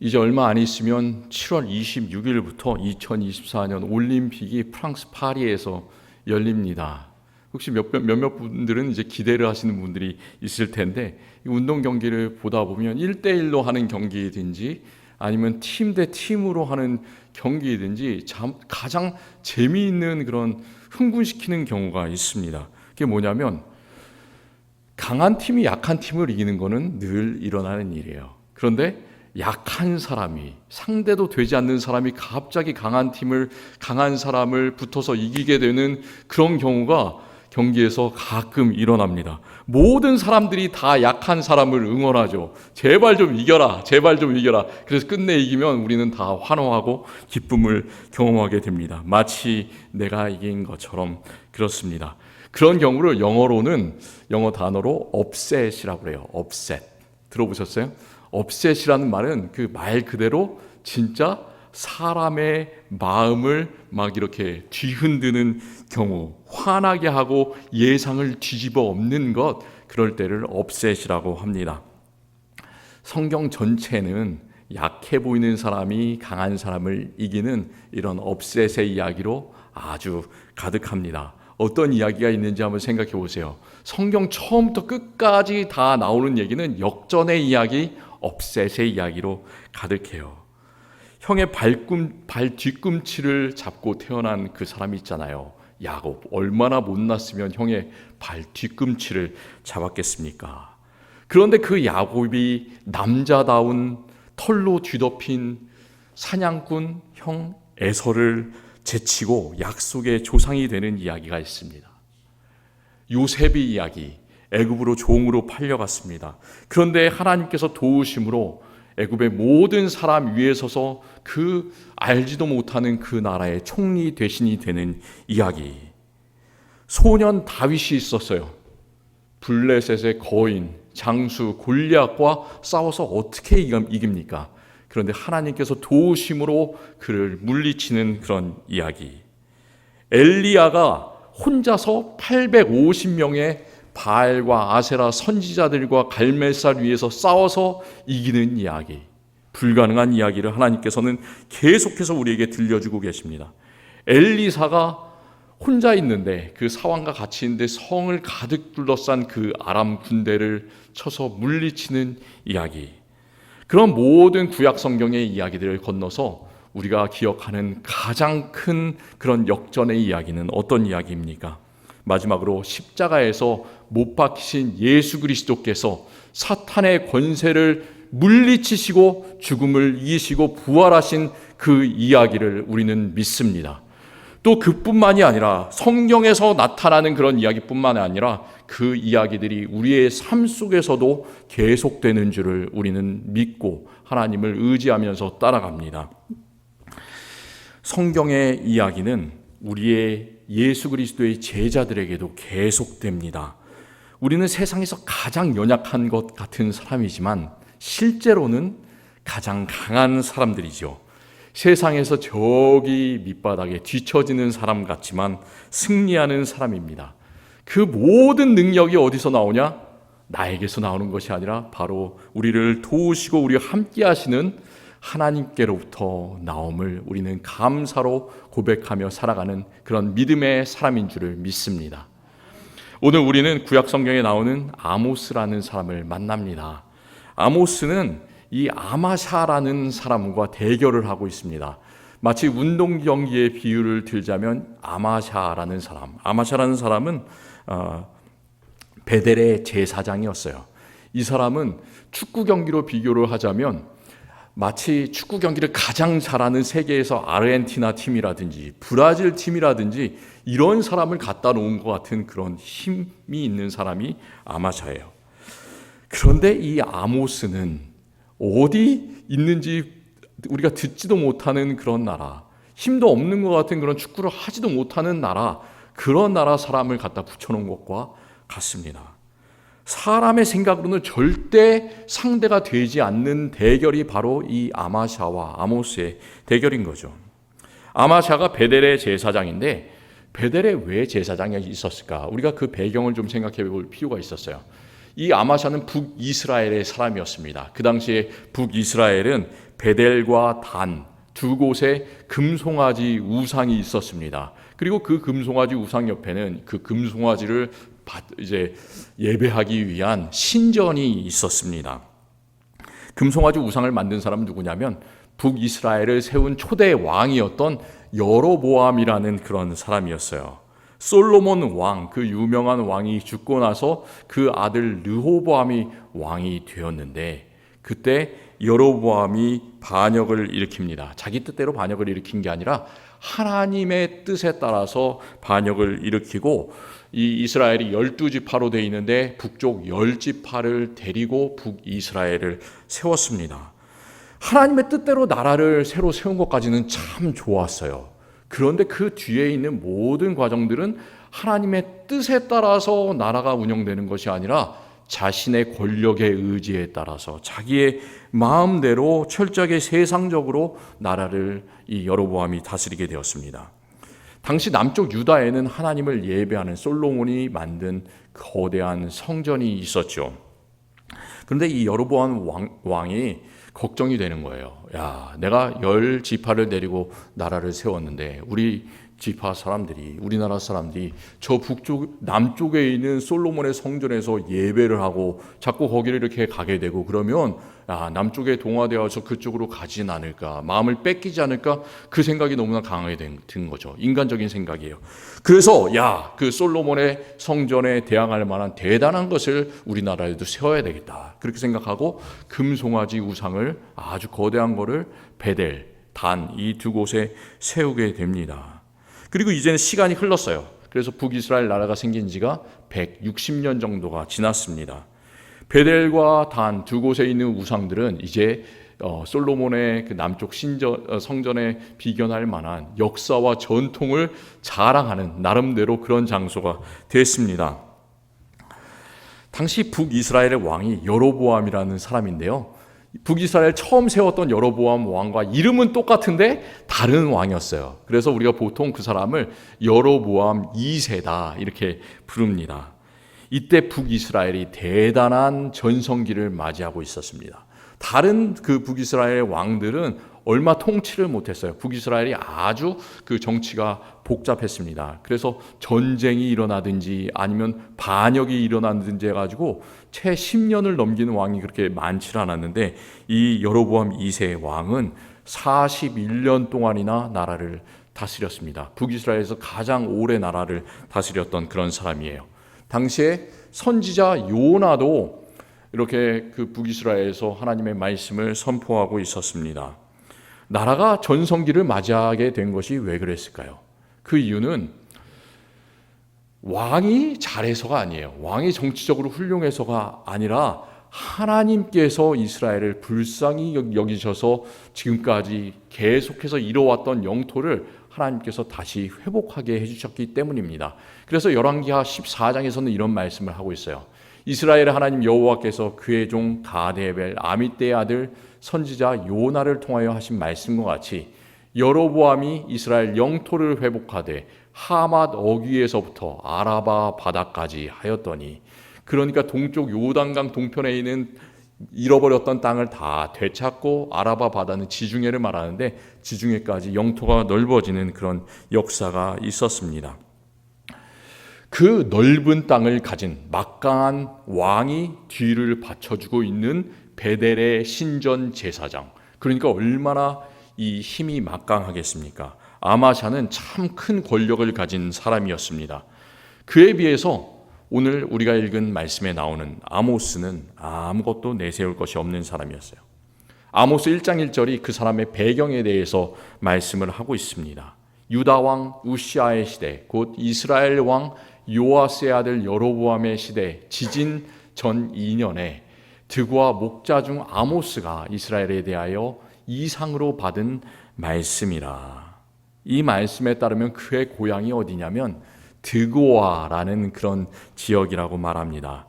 이제 얼마 안 있으면 7월 26일부터 2024년 올림픽이 프랑스 파리에서 열립니다. 혹시 몇몇 분들은 이제 기대를 하시는 분들이 있을 텐데, 이 운동 경기를 보다 보면 1대1로 하는 경기든지 아니면 팀 대 팀으로 하는 경기든지 가장 재미있는 그런 흥분시키는 경우가 있습니다. 그게 뭐냐면, 강한 팀이 약한 팀을 이기는 거는 늘 일어나는 일이에요. 그런데 약한 사람이, 상대도 되지 않는 사람이 갑자기 강한 사람을 붙어서 이기게 되는 그런 경우가 경기에서 가끔 일어납니다. 모든 사람들이 다 약한 사람을 응원하죠. 제발 좀 이겨라, 제발 좀 이겨라. 그래서 끝내 이기면 우리는 다 환호하고 기쁨을 경험하게 됩니다. 마치 내가 이긴 것처럼 그렇습니다. 그런 경우를 영어 단어로 upset이라고 해요. upset. 들어보셨어요? upset이라는 말은 그 말 그대로 진짜 사람의 마음을 막 이렇게 뒤흔드는 경우, 화나게 하고 예상을 뒤집어 엎는 것, 그럴 때를 upset이라고 합니다. 성경 전체는 약해 보이는 사람이 강한 사람을 이기는 이런 upset의 이야기로 아주 가득합니다. 어떤 이야기가 있는지 한번 생각해 보세요. 성경 처음부터 끝까지 다 나오는 얘기는 역전의 이야기, 업셋의 이야기로 가득해요. 형의 발 뒤꿈치를 잡고 태어난 그 사람이 있잖아요. 야곱. 얼마나 못났으면 형의 발 뒤꿈치를 잡았겠습니까? 그런데 그 야곱이 남자다운 털로 뒤덮인 사냥꾼 형 에서를 제치고 약속의 조상이 되는 이야기가 있습니다. 요셉의 이야기, 애굽으로 종으로 팔려갔습니다. 그런데 하나님께서 도우심으로 애굽의 모든 사람 위에 서서 그 알지도 못하는 그 나라의 총리 대신이 되는 이야기. 소년 다윗이 있었어요. 블레셋의 거인, 장수 골리앗과 싸워서 어떻게 이깁니까? 그런데 하나님께서 도우심으로 그를 물리치는 그런 이야기. 엘리야가 혼자서 850명의 바알과 아세라 선지자들과 갈멜살 위에서 싸워서 이기는 이야기. 불가능한 이야기를 하나님께서는 계속해서 우리에게 들려주고 계십니다. 엘리사가 혼자 있는데, 그 사왕과 같이 있는데 성을 가득 둘러싼 그 아람 군대를 쳐서 물리치는 이야기. 그런 모든 구약 성경의 이야기들을 건너서 우리가 기억하는 가장 큰 그런 역전의 이야기는 어떤 이야기입니까? 마지막으로 십자가에서 못 박히신 예수 그리스도께서 사탄의 권세를 물리치시고 죽음을 이기시고 부활하신 그 이야기를 우리는 믿습니다. 또 그뿐만이 아니라 성경에서 나타나는 그런 이야기뿐만 아니라 그 이야기들이 우리의 삶 속에서도 계속되는 줄을 우리는 믿고 하나님을 의지하면서 따라갑니다. 성경의 이야기는 우리의 예수 그리스도의 제자들에게도 계속됩니다. 우리는 세상에서 가장 연약한 것 같은 사람이지만 실제로는 가장 강한 사람들이죠. 세상에서 저기 밑바닥에 뒤처지는 사람 같지만 승리하는 사람입니다. 그 모든 능력이 어디서 나오냐? 나에게서 나오는 것이 아니라 바로 우리를 도우시고 우리와 함께 하시는 하나님께로부터 나옴을 우리는 감사로 고백하며 살아가는 그런 믿음의 사람인 줄을 믿습니다. 오늘 우리는 구약 성경에 나오는 아모스라는 사람을 만납니다. 아모스는 이 아마샤라는 사람과 대결을 하고 있습니다. 마치 운동 경기의 비유를 들자면 아마샤라는 사람은 베델의 제사장이었어요. 이 사람은 축구 경기로 비교를 하자면 마치 축구 경기를 가장 잘하는 세계에서 아르헨티나 팀이라든지 브라질 팀이라든지 이런 사람을 갖다 놓은 것 같은 그런 힘이 있는 사람이 아마샤예요. 그런데 이 아모스는 어디 있는지 우리가 듣지도 못하는 그런 나라, 힘도 없는 것 같은 그런 축구를 하지도 못하는 나라, 그런 나라 사람을 갖다 붙여놓은 것과 같습니다. 사람의 생각으로는 절대 상대가 되지 않는 대결이 바로 이 아마샤와 아모스의 대결인 거죠. 아마샤가 베델의 제사장인데 베델에 왜 제사장이 있었을까? 우리가 그 배경을 좀 생각해 볼 필요가 있었어요. 이 아마샤는 북이스라엘의 사람이었습니다. 그 당시에 북이스라엘은 베델과 단 두 곳에 금송아지 우상이 있었습니다. 그리고 그 금송아지 우상 옆에는 그 금송아지를 이제 예배하기 위한 신전이 있었습니다. 금송아지 우상을 만든 사람은 누구냐면 북이스라엘을 세운 초대 왕이었던 여로보암이라는 그런 사람이었어요. 솔로몬 왕, 그 유명한 왕이 죽고 나서 그 아들 르호보암이 왕이 되었는데, 그때 여로보암이 반역을 일으킵니다. 자기 뜻대로 반역을 일으킨 게 아니라 하나님의 뜻에 따라서 반역을 일으키고, 이 이스라엘이 12지파로 되어 있는데 북쪽 10지파를 데리고 북이스라엘을 세웠습니다. 하나님의 뜻대로 나라를 새로 세운 것까지는 참 좋았어요. 그런데 그 뒤에 있는 모든 과정들은 하나님의 뜻에 따라서 나라가 운영되는 것이 아니라 자신의 권력의 의지에 따라서 자기의 마음대로 철저하게 세상적으로 나라를 이 여로보암이 다스리게 되었습니다. 당시 남쪽 유다에는 하나님을 예배하는 솔로몬이 만든 거대한 성전이 있었죠. 그런데 이 여로보암 왕이 걱정이 되는 거예요. 야, 내가 10지파를 데리고 나라를 세웠는데 우리 지파 사람들이, 우리나라 사람들이 저 남쪽에 있는 솔로몬의 성전에서 예배를 하고 자꾸 거기를 이렇게 가게 되고 그러면 남쪽에 동화되어서 그쪽으로 가진 않을까, 마음을 뺏기지 않을까, 그 생각이 너무나 강하게 든 거죠. 인간적인 생각이에요. 그래서 그 솔로몬의 성전에 대항할 만한 대단한 것을 우리나라에도 세워야 되겠다, 그렇게 생각하고 금송아지 우상을, 아주 거대한 거를 베델, 단 이 두 곳에 세우게 됩니다. 그리고 이제는 시간이 흘렀어요. 그래서 북이스라엘 나라가 생긴 지가 160년 정도가 지났습니다. 베델과 단 두 곳에 있는 우상들은 이제 솔로몬의 그 남쪽 성전에 비견할 만한 역사와 전통을 자랑하는 나름대로 그런 장소가 됐습니다. 당시 북이스라엘의 왕이 여로보암이라는 사람인데요. 북이스라엘 처음 세웠던 여로보암 왕과 이름은 똑같은데 다른 왕이었어요. 그래서 우리가 보통 그 사람을 여로보암 2세다 이렇게 부릅니다. 이때 북이스라엘이 대단한 전성기를 맞이하고 있었습니다. 다른 그 북이스라엘 왕들은 얼마 통치를 못했어요. 북이스라엘이 아주 그 정치가 복잡했습니다. 그래서 전쟁이 일어나든지 아니면 반역이 일어나든지 해가지고 채 10년을 넘기는 왕이 그렇게 많지 않았는데, 이 여로보암 2세 왕은 41년 동안이나 나라를 다스렸습니다. 북이스라엘에서 가장 오래 나라를 다스렸던 그런 사람이에요. 당시에 선지자 요나도 이렇게 그 북이스라엘에서 하나님의 말씀을 선포하고 있었습니다. 나라가 전성기를 맞이하게 된 것이 왜 그랬을까요? 그 이유는 왕이 잘해서가 아니에요. 왕이 정치적으로 훌륭해서가 아니라 하나님께서 이스라엘을 불쌍히 여기셔서 지금까지 계속해서 이뤄왔던 영토를 하나님께서 다시 회복하게 해주셨기 때문입니다. 그래서 열왕기하 14장에서는 이런 말씀을 하고 있어요. 이스라엘의 하나님 여호와께서 그의 종 가데벨 아미떼의 아들 선지자 요나를 통하여 하신 말씀과 같이 여로보암이 이스라엘 영토를 회복하되 하맛 어귀에서부터 아라바 바다까지 하였더니, 그러니까 동쪽 요단강 동편에 있는 잃어버렸던 땅을 다 되찾고, 아라바 바다는 지중해를 말하는데 지중해까지 영토가 넓어지는 그런 역사가 있었습니다. 그 넓은 땅을 가진 막강한 왕이 뒤를 받쳐주고 있는 베델의 신전 제사장, 그러니까 얼마나 이 힘이 막강하겠습니까? 아마샤는 참 큰 권력을 가진 사람이었습니다. 그에 비해서 오늘 우리가 읽은 말씀에 나오는 아모스는 아무것도 내세울 것이 없는 사람이었어요. 아모스 1장 1절이 그 사람의 배경에 대해서 말씀을 하고 있습니다. 유다 왕 우시아의 시대, 곧 이스라엘 왕 요아스의 아들 여로보암의 시대 지진 전 2년에 드고와 목자 중 아모스가 이스라엘에 대하여 이상으로 받은 말씀이라. 이 말씀에 따르면 그의 고향이 어디냐면 드고아라는 그런 지역이라고 말합니다.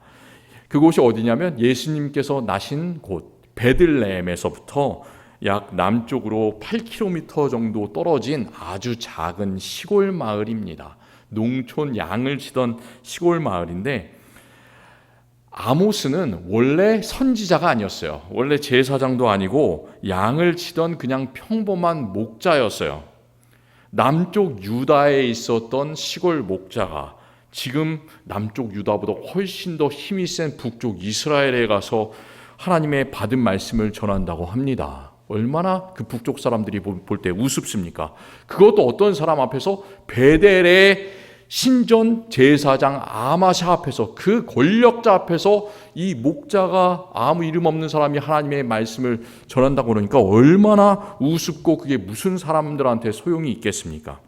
그곳이 어디냐면 예수님께서 나신 곳 베들레헴에서부터 약 남쪽으로 8km 정도 떨어진 아주 작은 시골 마을입니다. 농촌 양을 치던 시골 마을인데, 아모스는 원래 선지자가 아니었어요. 원래 제사장도 아니고 양을 치던 그냥 평범한 목자였어요. 남쪽 유다에 있었던 시골 목자가 지금 남쪽 유다보다 훨씬 더 힘이 센 북쪽 이스라엘에 가서 하나님의 받은 말씀을 전한다고 합니다. 얼마나 그 북쪽 사람들이 볼 때 우습습니까? 그것도 어떤 사람 앞에서, 베델의 신전 제사장 아마샤 앞에서, 그 권력자 앞에서 이 목자가 아무 이름 없는 사람이 하나님의 말씀을 전한다고 그러니까 얼마나 우습고 그게 무슨 사람들한테 소용이 있겠습니까?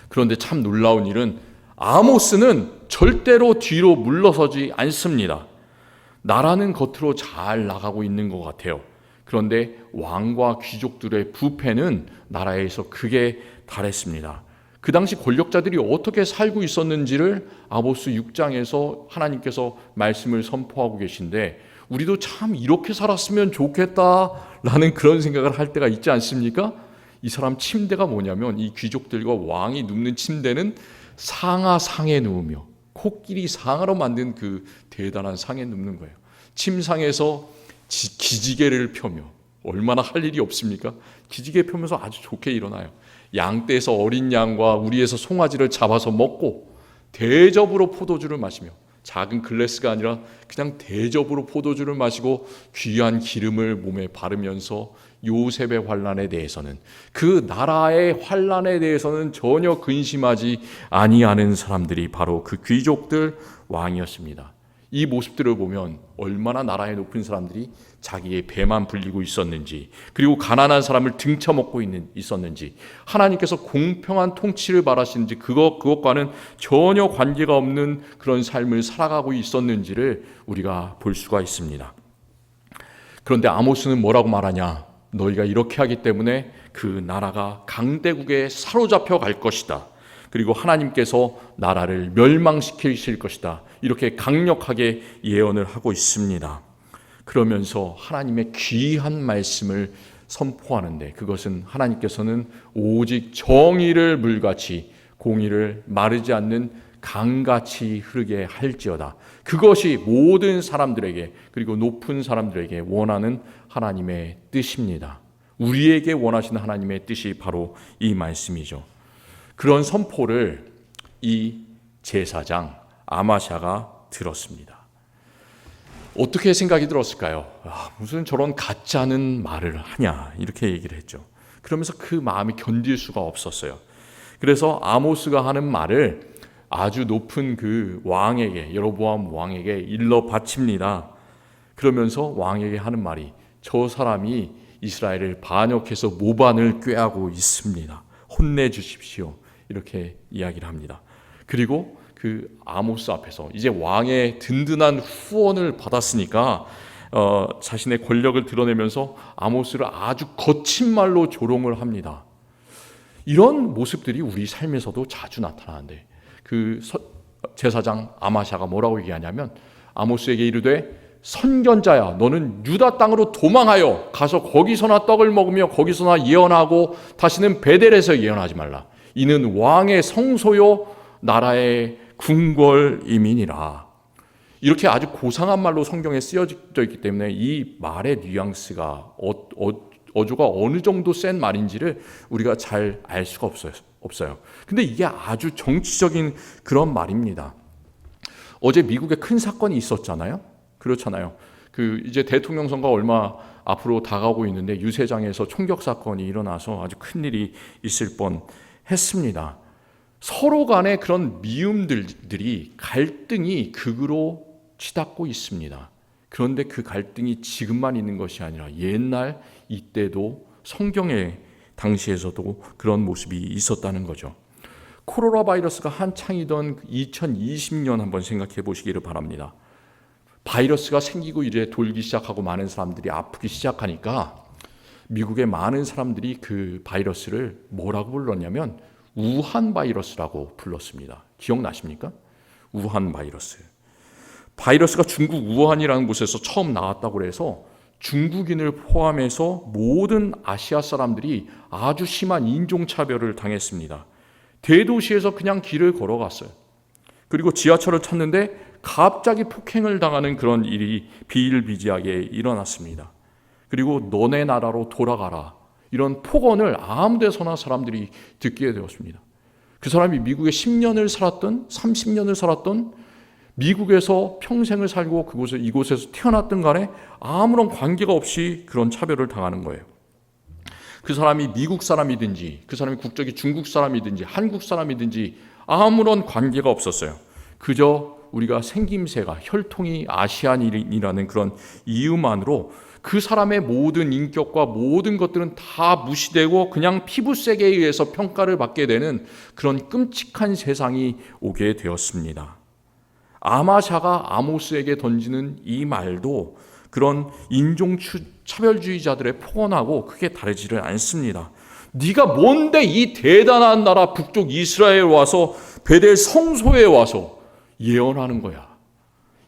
그런데 참 놀라운 일은 아모스는 절대로 뒤로 물러서지 않습니다. 나라는 겉으로 잘 나가고 있는 것 같아요. 그런데 왕과 귀족들의 부패는 나라에서 크게 달했습니다. 그 당시 권력자들이 어떻게 살고 있었는지를 아모스 6장에서 하나님께서 말씀을 선포하고 계신데, 우리도 참 이렇게 살았으면 좋겠다라는 그런 생각을 할 때가 있지 않습니까? 이 사람 침대가 뭐냐면, 이 귀족들과 왕이 눕는 침대는 상에 누우며, 코끼리 상아로 만든 그 대단한 상에 눕는 거예요. 침상에서 기지개를 펴며, 얼마나 할 일이 없습니까? 기지개 펴면서 아주 좋게 일어나요. 양떼에서 어린 양과 우리에서 송아지를 잡아서 먹고, 대접으로 포도주를 마시며, 작은 글래스가 아니라 그냥 대접으로 포도주를 마시고 귀한 기름을 몸에 바르면서 요셉의 환난에 대해서는, 그 나라의 환난에 대해서는 전혀 근심하지 아니하는 사람들이 바로 그 귀족들, 왕이었습니다. 이 모습들을 보면 얼마나 나라의 높은 사람들이 자기의 배만 불리고 있었는지, 그리고 가난한 사람을 등쳐먹고 있었는지, 하나님께서 공평한 통치를 바라시는지 그것과는 전혀 관계가 없는 그런 삶을 살아가고 있었는지를 우리가 볼 수가 있습니다. 그런데 아모스는 뭐라고 말하냐? 너희가 이렇게 하기 때문에 그 나라가 강대국에 사로잡혀 갈 것이다. 그리고 하나님께서 나라를 멸망시키실 것이다. 이렇게 강력하게 예언을 하고 있습니다. 그러면서 하나님의 귀한 말씀을 선포하는데, 그것은 하나님께서는 오직 정의를 물같이, 공의를 마르지 않는 강같이 흐르게 할지어다. 그것이 모든 사람들에게, 그리고 높은 사람들에게 원하는 하나님의 뜻입니다. 우리에게 원하시는 하나님의 뜻이 바로 이 말씀이죠. 그런 선포를 이 제사장 아마샤가 들었습니다. 어떻게 생각이 들었을까요? 무슨 저런 같지 않은 말을 하냐, 이렇게 얘기를 했죠. 그러면서 그 마음이 견딜 수가 없었어요. 그래서 아모스가 하는 말을 아주 높은 그 왕에게, 여로보암 왕에게 일러 바칩니다. 그러면서 왕에게 하는 말이, 저 사람이 이스라엘을 반역해서 모반을 꾀하고 있습니다. 혼내주십시오. 이렇게 이야기를 합니다. 그리고 그 아모스 앞에서 이제 왕의 든든한 후원을 받았으니까 자신의 권력을 드러내면서 아모스를 아주 거친 말로 조롱을 합니다. 이런 모습들이 우리 삶에서도 자주 나타나는데, 그 제사장 아마샤가 뭐라고 얘기하냐면, 아모스에게 이르되 선견자야, 너는 유다 땅으로 도망하여 가서 거기서나 떡을 먹으며 거기서나 예언하고 다시는 베델에서 예언하지 말라. 이는 왕의 성소요 나라의 궁궐임이니라. 이렇게 아주 고상한 말로 성경에 쓰여져 있기 때문에 이 말의 뉘앙스가 어조가 어느 정도 센 말인지를 우리가 잘 알 수가 없어요. 근데 이게 아주 정치적인 그런 말입니다. 어제 미국에 큰 사건이 있었잖아요. 그렇잖아요. 그 이제 대통령 선거가 얼마 앞으로 다가오고 있는데, 유세장에서 총격 사건이 일어나서 아주 큰 일이 있을 뻔했습니다. 서로 간의 그런 미움들이, 갈등이 극으로 치닫고 있습니다. 그런데 그 갈등이 지금만 있는 것이 아니라 옛날 이때도, 성경의 당시에서도 그런 모습이 있었다는 거죠. 코로나 바이러스가 한창이던 2020년 한번 생각해 보시기를 바랍니다. 바이러스가 생기고 이제 돌기 시작하고 많은 사람들이 아프기 시작하니까 미국의 많은 사람들이 그 바이러스를 뭐라고 불렀냐면 우한 바이러스라고 불렀습니다. 기억나십니까? 우한 바이러스. 바이러스가 중국 우한이라는 곳에서 처음 나왔다고 해서 중국인을 포함해서 모든 아시아 사람들이 아주 심한 인종차별을 당했습니다. 대도시에서 그냥 길을 걸어갔어요. 그리고 지하철을 탔는데 갑자기 폭행을 당하는 그런 일이 비일비재하게 일어났습니다. 그리고 너네 나라로 돌아가라, 이런 폭언을 아무 데서나 사람들이 듣게 되었습니다. 그 사람이 미국에 10년을 살았던 30년을 살았던, 미국에서 평생을 살고 이곳에서 태어났던 간에 아무런 관계가 없이 그런 차별을 당하는 거예요. 그 사람이 미국 사람이든지, 그 사람이 국적이 중국 사람이든지 한국 사람이든지 아무런 관계가 없었어요. 그저 우리가 생김새가 혈통이 아시안인이라는 그런 이유만으로 그 사람의 모든 인격과 모든 것들은 다 무시되고 그냥 피부색에 의해서 평가를 받게 되는 그런 끔찍한 세상이 오게 되었습니다. 아마샤가 아모스에게 던지는 이 말도 그런 인종 차별주의자들의 폭언하고 크게 다르지를 않습니다. 네가 뭔데 이 대단한 나라 북쪽 이스라엘에 와서 베델 성소에 와서 예언하는 거야.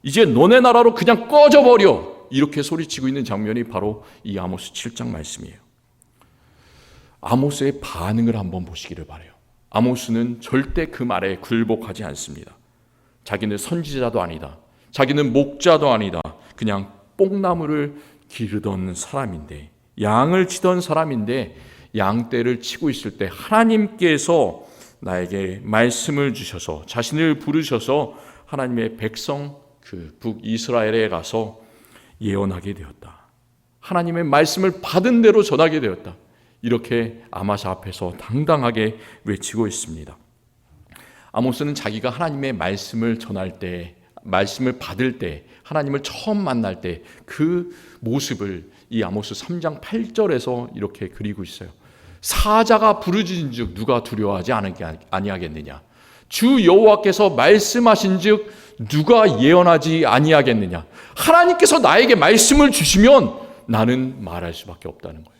이제 너네 나라로 그냥 꺼져버려. 이렇게 소리치고 있는 장면이 바로 이 아모스 7장 말씀이에요. 아모스의 반응을 한번 보시기를 바라요. 아모스는 절대 그 말에 굴복하지 않습니다. 자기는 선지자도 아니다, 자기는 목자도 아니다, 그냥 뽕나무를 기르던 사람인데, 양을 치던 사람인데, 양떼를 치고 있을 때 하나님께서 나에게 말씀을 주셔서 자신을 부르셔서 하나님의 백성 그 북이스라엘에 가서 예언하게 되었다. 하나님의 말씀을 받은 대로 전하게 되었다. 이렇게 아마샤 앞에서 당당하게 외치고 있습니다. 아모스는 자기가 하나님의 말씀을 전할 때, 말씀을 받을 때, 하나님을 처음 만날 때 그 모습을 이 아모스 3장 8절에서 이렇게 그리고 있어요. 사자가 부르짖은즉 누가 두려워하지 아니하겠느냐. 주 여호와께서 말씀하신즉 누가 예언하지 아니하겠느냐. 하나님께서 나에게 말씀을 주시면 나는 말할 수밖에 없다는 거예요.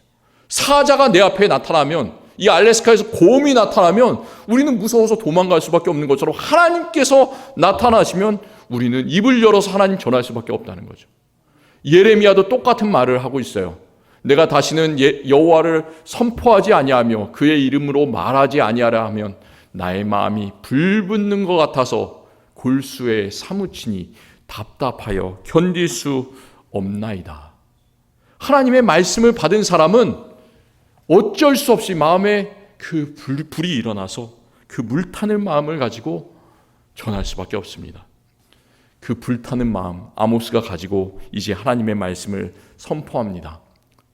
사자가 내 앞에 나타나면, 이 알래스카에서 곰이 나타나면 우리는 무서워서 도망갈 수밖에 없는 것처럼 하나님께서 나타나시면 우리는 입을 열어서 하나님 전할 수밖에 없다는 거죠. 예레미야도 똑같은 말을 하고 있어요. 내가 다시는 여호와를 선포하지 아니하며 그의 이름으로 말하지 아니하라 하면 나의 마음이 불붙는 것 같아서 골수에 사무치니 답답하여 견딜 수 없나이다. 하나님의 말씀을 받은 사람은 어쩔 수 없이 마음에 그 불이 일어나서 그 불타는 마음을 가지고 전할 수밖에 없습니다. 그 불타는 마음, 아모스가 가지고 이제 하나님의 말씀을 선포합니다.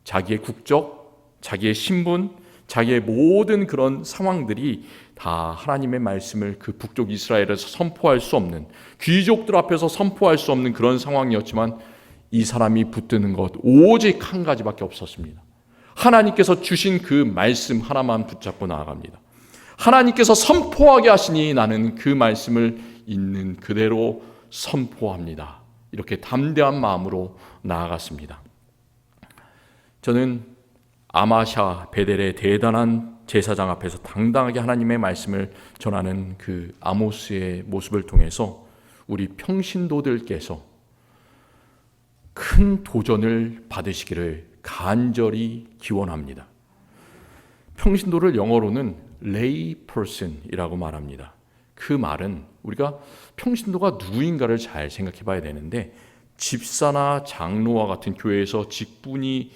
자기의 국적, 자기의 신분, 자기의 모든 그런 상황들이 다 하나님의 말씀을 그 북쪽 이스라엘에서 선포할 수 없는, 귀족들 앞에서 선포할 수 없는 그런 상황이었지만 이 사람이 붙드는 것 오직 한 가지밖에 없었습니다. 하나님께서 주신 그 말씀 하나만 붙잡고 나아갑니다. 하나님께서 선포하게 하시니 나는 그 말씀을 있는 그대로 선포합니다. 이렇게 담대한 마음으로 나아갔습니다. 저는 아마샤 베델의 대단한 제사장 앞에서 당당하게 하나님의 말씀을 전하는 그 아모스의 모습을 통해서 우리 평신도들께서 큰 도전을 받으시기를 간절히 기원합니다. 평신도를 영어로는 lay person이라고 말합니다. 그 말은 우리가 평신도가 누구인가를 잘 생각해 봐야 되는데, 집사나 장로와 같은 교회에서 직분이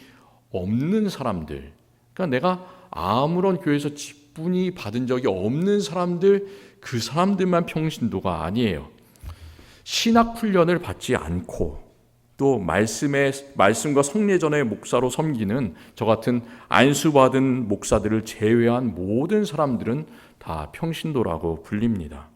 없는 사람들, 그러니까 내가 아무런 교회에서 직분이 받은 적이 없는 사람들, 그 사람들만 평신도가 아니에요. 신학 훈련을 받지 않고 또 말씀과 성례전의 목사로 섬기는 저 같은 안수받은 목사들을 제외한 모든 사람들은 다 평신도라고 불립니다.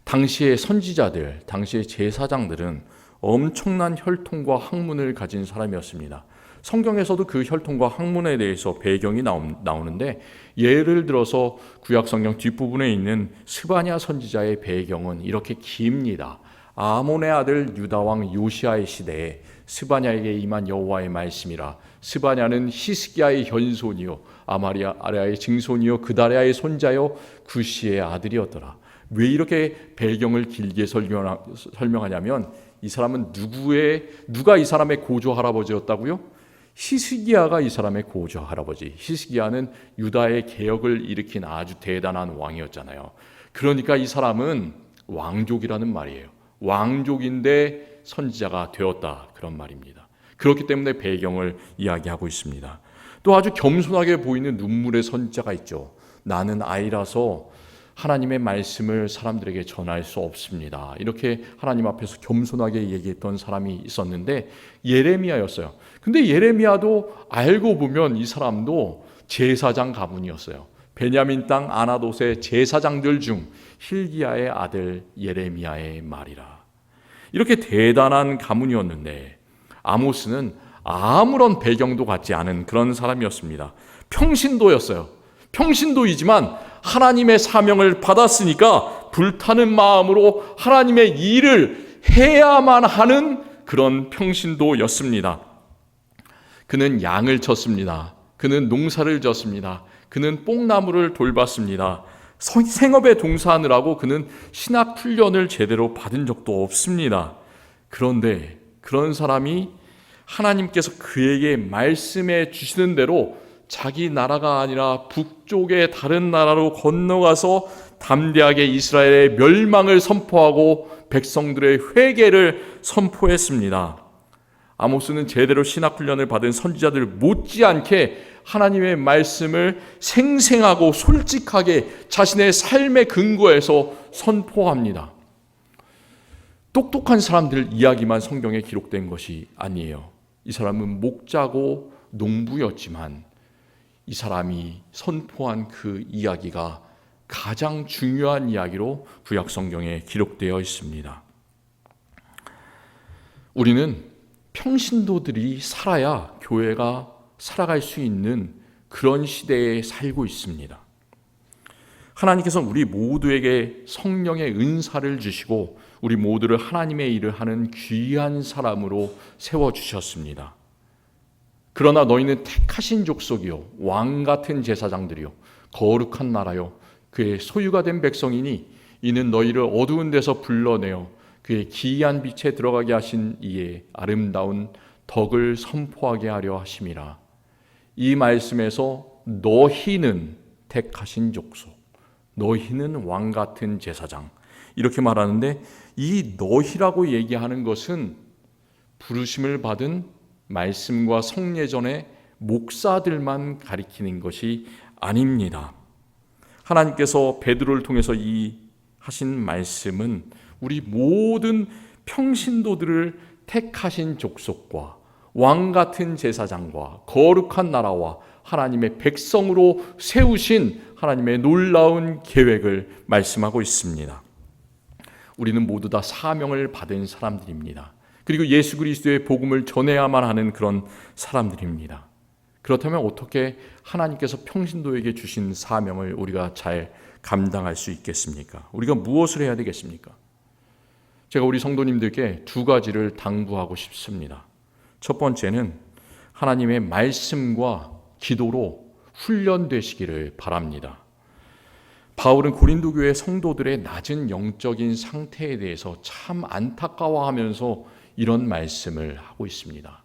당시의 선지자들, 당시의 제사장들은 엄청난 혈통과 학문을 가진 사람이었습니다. 성경에서도 그 혈통과 학문에 대해서 배경이 나오는데, 예를 들어서 구약성경 뒷부분에 있는 스바냐 선지자의 배경은 이렇게 깁니다. 아몬의 아들 유다왕 요시아의 시대에 스바냐에게 임한 여호와의 말씀이라. 스바냐는 히스기야의 현손이요 아마리아의 증손이요 그다랴의 손자요 구시의 아들이었더라. 왜 이렇게 배경을 길게 설명하냐면, 이 사람은 누가 이 사람의 고조 할아버지였다고요? 히스기야가 이 사람의 고조 할아버지. 히스기야는 유다의 개혁을 일으킨 아주 대단한 왕이었잖아요. 그러니까 이 사람은 왕족이라는 말이에요. 왕족인데 선지자가 되었다, 그런 말입니다. 그렇기 때문에 배경을 이야기하고 있습니다. 또 아주 겸손하게 보이는 눈물의 선지자가 있죠. 나는 아이라서 하나님의 말씀을 사람들에게 전할 수 없습니다. 이렇게 하나님 앞에서 겸손하게 얘기했던 사람이 있었는데 예레미야였어요. 근데 예레미야도 알고 보면 이 사람도 제사장 가문이었어요. 베냐민 땅 아나돗의 제사장들 중 hil기야의 아들 예레미야의 말이라. 이렇게 대단한 가문이었는데 아모스는 아무런 배경도 갖지 않은 그런 사람이었습니다. 평신도였어요. 평신도이지만 하나님의 사명을 받았으니까 불타는 마음으로 하나님의 일을 해야만 하는 그런 평신도였습니다. 그는 양을 쳤습니다. 그는 농사를 졌습니다. 그는 뽕나무를 돌봤습니다. 생업에 동사하느라고 그는 신학 훈련을 제대로 받은 적도 없습니다. 그런데 그런 사람이 하나님께서 그에게 말씀해 주시는 대로 자기 나라가 아니라 북쪽의 다른 나라로 건너가서 담대하게 이스라엘의 멸망을 선포하고 백성들의 회개를 선포했습니다. 아모스는 제대로 신학훈련을 받은 선지자들 못지않게 하나님의 말씀을 생생하고 솔직하게 자신의 삶의 근거에서 선포합니다. 똑똑한 사람들 이야기만 성경에 기록된 것이 아니에요. 이 사람은 목자고 농부였지만 이 사람이 선포한 그 이야기가 가장 중요한 이야기로 구약 성경에 기록되어 있습니다. 우리는 평신도들이 살아야 교회가 살아갈 수 있는 그런 시대에 살고 있습니다. 하나님께서 우리 모두에게 성령의 은사를 주시고 우리 모두를 하나님의 일을 하는 귀한 사람으로 세워주셨습니다. 그러나 너희는 택하신 족속이요 왕 같은 제사장들이요 거룩한 나라요 그의 소유가 된 백성이니 이는 너희를 어두운 데서 불러내어 그의 기이한 빛에 들어가게 하신 이의 아름다운 덕을 선포하게 하려 하심이라. 이 말씀에서 너희는 택하신 족속, 너희는 왕 같은 제사장 이렇게 말하는데 이 너희라고 얘기하는 것은 부르심을 받은 말씀과 성례전의 목사들만 가리키는 것이 아닙니다. 하나님께서 베드로를 통해서 이 하신 말씀은 우리 모든 평신도들을 택하신 족속과 왕 같은 제사장과 거룩한 나라와 하나님의 백성으로 세우신 하나님의 놀라운 계획을 말씀하고 있습니다. 우리는 모두 다 사명을 받은 사람들입니다. 그리고 예수 그리스도의 복음을 전해야만 하는 그런 사람들입니다. 그렇다면 어떻게 하나님께서 평신도에게 주신 사명을 우리가 잘 감당할 수 있겠습니까? 우리가 무엇을 해야 되겠습니까? 제가 우리 성도님들께 두 가지를 당부하고 싶습니다. 첫 번째는 하나님의 말씀과 기도로 훈련되시기를 바랍니다. 바울은 고린도 교회 성도들의 낮은 영적인 상태에 대해서 참 안타까워하면서 이런 말씀을 하고 있습니다.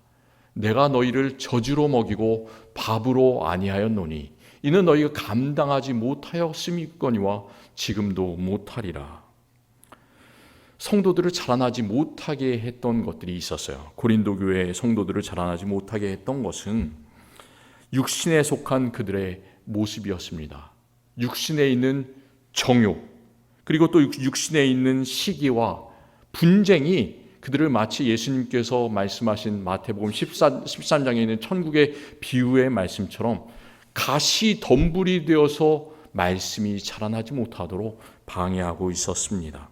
내가 너희를 저주로 먹이고 밥으로 아니하였노니 이는 너희가 감당하지 못하였음이거니와 지금도 못하리라. 성도들을 자라나지 못하게 했던 것들이 있었어요. 고린도 교회 성도들을 자라나지 못하게 했던 것은 육신에 속한 그들의 모습이었습니다. 육신에 있는 정욕, 그리고 또 육신에 있는 시기와 분쟁이 그들을 마치 예수님께서 말씀하신 마태복음 13장에 있는 천국의 비유의 말씀처럼 가시 덤불이 되어서 말씀이 자라나지 못하도록 방해하고 있었습니다.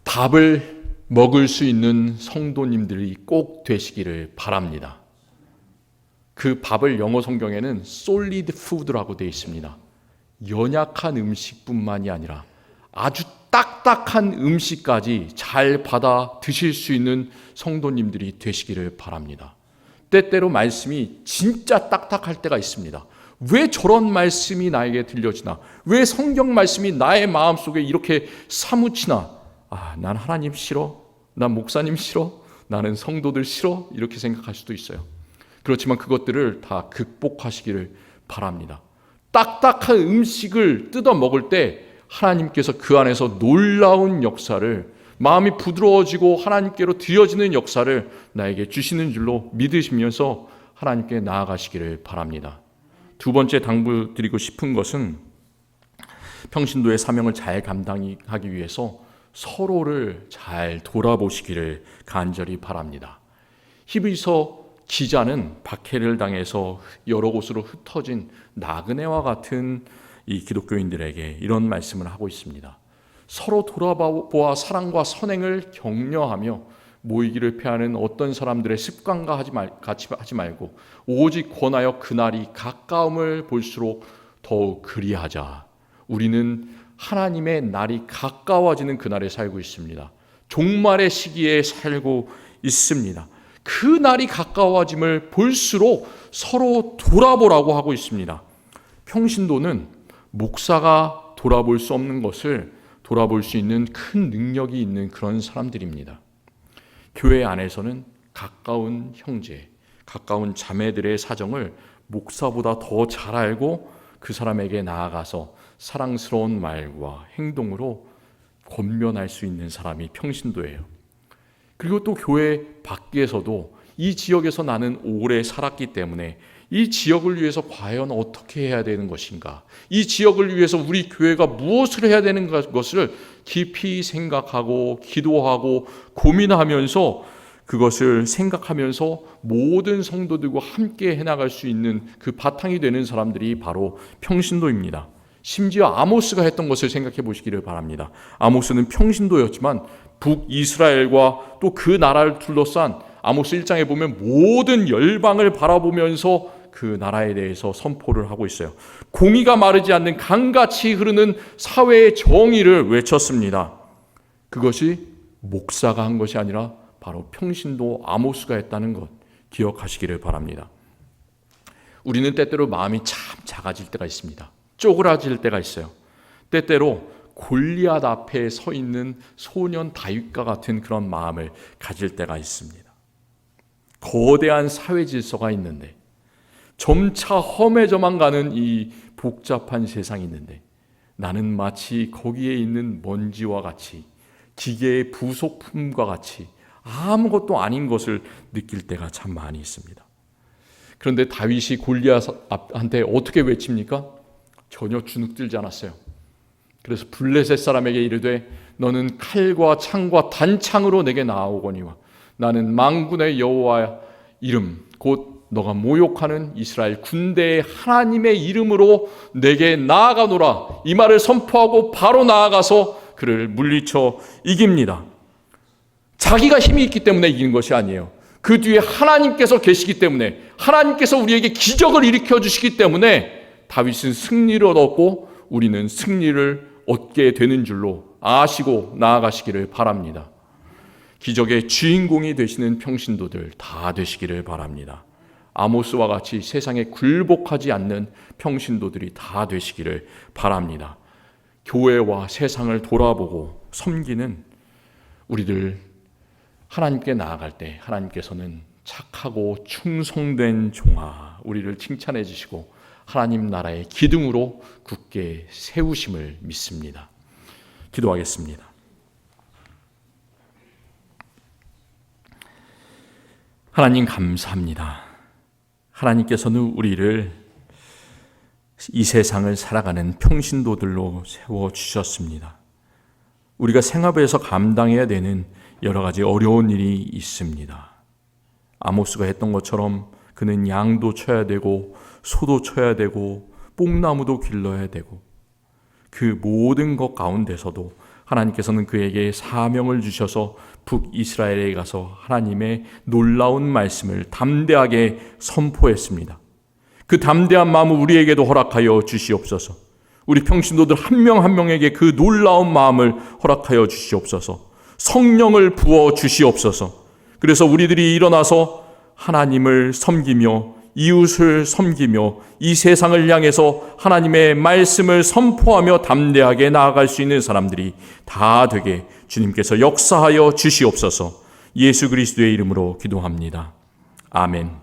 밥을 먹을 수 있는 성도님들이 꼭 되시기를 바랍니다. 그 밥을 영어 성경에는 solid food라고 되어 있습니다. 연약한 음식뿐만이 아니라 아주 딱딱한 음식까지 잘 받아 드실 수 있는 성도님들이 되시기를 바랍니다. 때때로 말씀이 진짜 딱딱할 때가 있습니다. 왜 저런 말씀이 나에게 들려지나? 왜 성경 말씀이 나의 마음속에 이렇게 사무치나? 난 하나님 싫어? 난 목사님 싫어? 나는 성도들 싫어? 이렇게 생각할 수도 있어요. 그렇지만 그것들을 다 극복하시기를 바랍니다. 딱딱한 음식을 뜯어 먹을 때 하나님께서 그 안에서 놀라운 역사를, 마음이 부드러워지고 하나님께로 드려지는 역사를 나에게 주시는 줄로 믿으시면서 하나님께 나아가시기를 바랍니다. 두 번째 당부드리고 싶은 것은 평신도의 사명을 잘 감당하기 위해서 서로를 잘 돌아보시기를 간절히 바랍니다. 히브리서 기자는 박해를 당해서 여러 곳으로 흩어진 나그네와 같은 이 기독교인들에게 이런 말씀을 하고 있습니다. 서로 돌아보아 사랑과 선행을 격려하며 모이기를 피하는 어떤 사람들의 습관과 같이 하지 말고 오직 권하여 그날이 가까움을 볼수록 더욱 그리하자. 우리는 하나님의 날이 가까워지는 그날에 살고 있습니다. 종말의 시기에 살고 있습니다. 그 날이 가까워짐을 볼수록 서로 돌아보라고 하고 있습니다. 평신도는 목사가 돌아볼 수 없는 것을 돌아볼 수 있는 큰 능력이 있는 그런 사람들입니다. 교회 안에서는 가까운 형제, 가까운 자매들의 사정을 목사보다 더 잘 알고 그 사람에게 나아가서 사랑스러운 말과 행동으로 권면할 수 있는 사람이 평신도예요. 그리고 또 교회 밖에서도 이 지역에서 나는 오래 살았기 때문에 이 지역을 위해서 과연 어떻게 해야 되는 것인가, 이 지역을 위해서 우리 교회가 무엇을 해야 되는 것을 깊이 생각하고 기도하고 고민하면서 그것을 생각하면서 모든 성도들과 함께 해나갈 수 있는 그 바탕이 되는 사람들이 바로 평신도입니다. 심지어 아모스가 했던 것을 생각해 보시기를 바랍니다. 아모스는 평신도였지만 북이스라엘과 또 그 나라를 둘러싼 아모스 1장에 보면 모든 열방을 바라보면서 그 나라에 대해서 선포를 하고 있어요. 공의가 마르지 않는 강같이 흐르는 사회의 정의를 외쳤습니다. 그것이 목사가 한 것이 아니라 바로 평신도 아모스가 했다는 것 기억하시기를 바랍니다. 우리는 때때로 마음이 참 작아질 때가 있습니다. 쪼그라질 때가 있어요. 때때로 골리앗 앞에 서 있는 소년 다윗과 같은 그런 마음을 가질 때가 있습니다. 거대한 사회 질서가 있는데, 점차 험해져만 가는 이 복잡한 세상이 있는데, 나는 마치 거기에 있는 먼지와 같이, 기계의 부속품과 같이 아무것도 아닌 것을 느낄 때가 참 많이 있습니다. 그런데 다윗이 골리앗한테 어떻게 외칩니까? 전혀 주눅들지 않았어요. 그래서 블레셋 사람에게 이르되 너는 칼과 창과 단창으로 내게 나아오거니와 나는 만군의 여호와 이름 곧 너가 모욕하는 이스라엘 군대의 하나님의 이름으로 내게 나아가노라. 이 말을 선포하고 바로 나아가서 그를 물리쳐 이깁니다. 자기가 힘이 있기 때문에 이기는 것이 아니에요. 그 뒤에 하나님께서 계시기 때문에, 하나님께서 우리에게 기적을 일으켜 주시기 때문에 다윗은 승리를 얻었고 우리는 승리를 얻게 되는 줄로 아시고 나아가시기를 바랍니다. 기적의 주인공이 되시는 평신도들 다 되시기를 바랍니다. 아모스와 같이 세상에 굴복하지 않는 평신도들이 다 되시기를 바랍니다. 교회와 세상을 돌아보고 섬기는 우리들 하나님께 나아갈 때 하나님께서는 착하고 충성된 종아 우리를 칭찬해 주시고 하나님 나라의 기둥으로 굳게 세우심을 믿습니다. 기도하겠습니다. 하나님 감사합니다. 하나님께서는 우리를 이 세상을 살아가는 평신도들로 세워주셨습니다. 우리가 생활에서 감당해야 되는 여러 가지 어려운 일이 있습니다. 아모스가 했던 것처럼 그는 양도 쳐야 되고 소도 쳐야 되고 뽕나무도 길러야 되고 그 모든 것 가운데서도 하나님께서는 그에게 사명을 주셔서 북이스라엘에 가서 하나님의 놀라운 말씀을 담대하게 선포했습니다. 그 담대한 마음을 우리에게도 허락하여 주시옵소서. 우리 평신도들 한 명 한 명에게 그 놀라운 마음을 허락하여 주시옵소서. 성령을 부어 주시옵소서. 그래서 우리들이 일어나서 하나님을 섬기며 이웃을 섬기며 이 세상을 향해서 하나님의 말씀을 선포하며 담대하게 나아갈 수 있는 사람들이 다 되게 주님께서 역사하여 주시옵소서. 예수 그리스도의 이름으로 기도합니다. 아멘.